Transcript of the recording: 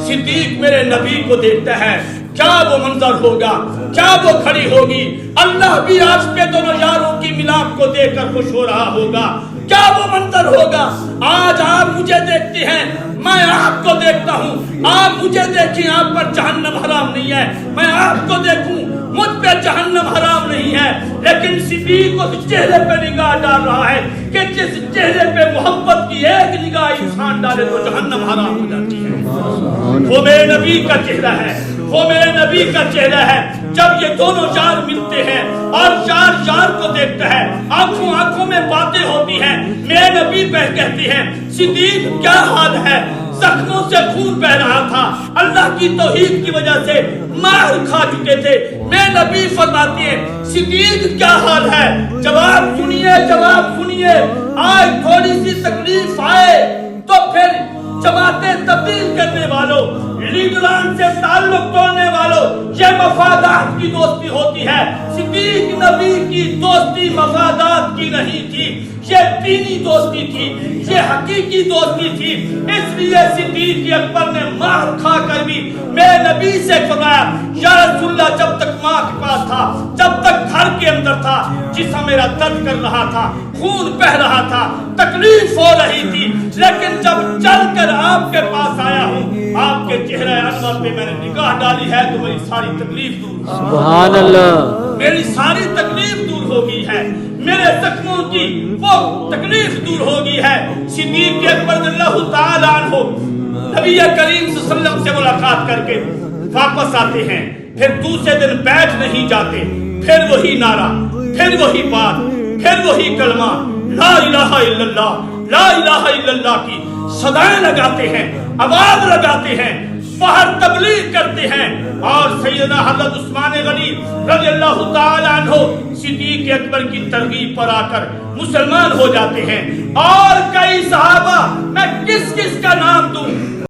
صدیق میرے نبی کو دیکھتا ہے، کیا وہ منظر ہوگا، کیا وہ کھڑی ہوگی، اللہ بھی آج کے دونوں یاروں کی ملاپ کو دیکھ کر خوش ہو رہا ہوگا، کیا وہ منظر ہوگا۔ آج آپ مجھے دیکھتے ہیں، میں آپ کو دیکھتا ہوں، آپ مجھے دیکھیں، آپ پر جہنم حرام نہیں ہے، میں آپ کو دیکھوں، مجھ پہ جہنم حرام نہیں ہے، لیکن صدیق اس چہرے پہ نگاہ ڈال رہا ہے کہ جس چہرے پہ محبت کی ایک نگاہ انسان ڈالے تو جہنم حرام ہو جاتی ہے۔ وہ میرے نبی کا چہرہ ہے، وہ میرے نبی کا چہرہ ہے۔ جب یہ دونوں یار ملتے ہیں اور یار کو دیکھتا ہے، آنکھوں آنکھوں میں باتیں ہوتی ہیں، میرے نبی پہ کہتے ہیں صدیق کیا حال ہے، زخموں سے خون بہ رہا تھا، اللہ کی توحید کی وجہ سے مار کھا چکے تھے۔ میرے نبی فرماتے ہیں صدیق کیا حال ہے، جواب سنیے، جواب سنیے، آج تھوڑی سی تکلیف آئے تو پھر جماعتیں تبدیل کرنے والوں، لیڈران سے تعلق توڑنے والوں، یہ مفادات کی دوستی ہوتی ہے۔ صدیق نبی کی دوستی مفادات کی نہیں تھی، یہ دینی دوستی تھی، یہ حقیقی دوستی تھی۔ اس لیے صدیق اکبر نے مار کھا کر بھی میرے نبی سے فرمایا یا رسول اللہ، جب تک ماں کے پاس تھا، جب تک گھر کے اندر تھا، جسم میرا درد کر رہا تھا، خون بہ رہا تھا، تکلیف ہو رہی تھی، لیکن جب چل کر آپ کے پاس آیا ہوں، آپ کے چہرے انور پہ میں نے نگاہ ڈالی ہے تو میری ساری تکلیف دور، سبحان اللہ، میری ساری تکلیف دور ہو گئی ہے، میرے زخموں کی وہ تکلیف دور ہو گئی ہے۔ صدیق اکبر رضی اللہ تعالیٰ عنہ نبی کریم صلی اللہ علیہ وسلم سے ملاقات کر کے واپس آتے ہیں، پھر دوسرے دن بیٹھ نہیں جاتے، پھر وہی نعرہ، پھر وہی بات، پھر وہی کلمہ لا الہ الا اللہ، لا الہ الا اللہ کی صدائیں لگاتے ہیں، آواز لگاتے ہیں، باہر تبلیغ کرتے ہیں، اور سیدنا حضرت عثمان غنی رضی اللہ تعالیٰ عنہ صدیق اکبر کی ترغیب پر آ کر مسلمان ہو جاتے ہیں۔ اور کئی صحابہ، میں کس کس کا نام دوں،